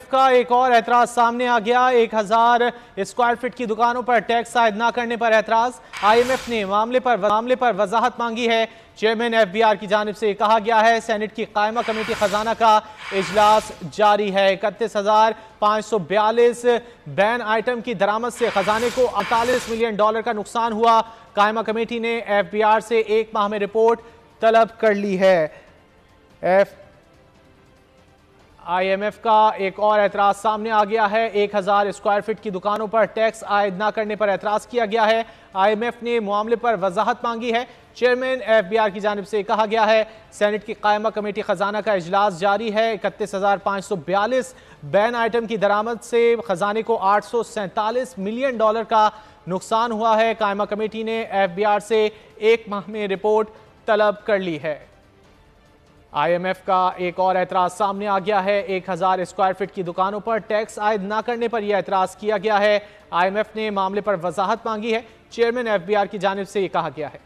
का एक और एतराज सामने आ गया। 1000 स्क्वायर फीट की दुकानों पर टैक्स आयद न करने पर एतराज। IMF ने मामले पर वजाहत मांगी है। चेयरमैन FBR की जानिब से कहा गया है सेनेट की कायमा कमेटी खजाना का इजलास जारी है। 31,542 बैन आइटम की दरामद से खजाने को $48 मिलियन का नुकसान हुआ। कायमा कमेटी ने FBR से 1 माह में रिपोर्ट तलब कर ली है। IMF का एक और एतराज सामने आ गया है। 1000 स्क्वायर फीट की दुकानों पर टैक्स आयद न करने पर एतराज किया गया है। IMF ने मामले पर वजाहत मांगी है। चेयरमैन FBR की जानिब से कहा गया है सेनेट की कायमा कमेटी खजाना का इजलास जारी है। 31,542 बैन आइटम की दरामद से खजाने को $847 मिलियन का नुकसान हुआ है। कायमा कमेटी ने FBR से 1 माह में रिपोर्ट तलब कर ली है। IMF का एक और एतराज सामने आ गया है। 1000 स्क्वायर फीट की दुकानों पर टैक्स आयद न करने पर यह एतराज किया गया है। IMF ने मामले पर वजाहत मांगी है। चेयरमैन FBR की जानिब से यह कहा गया है।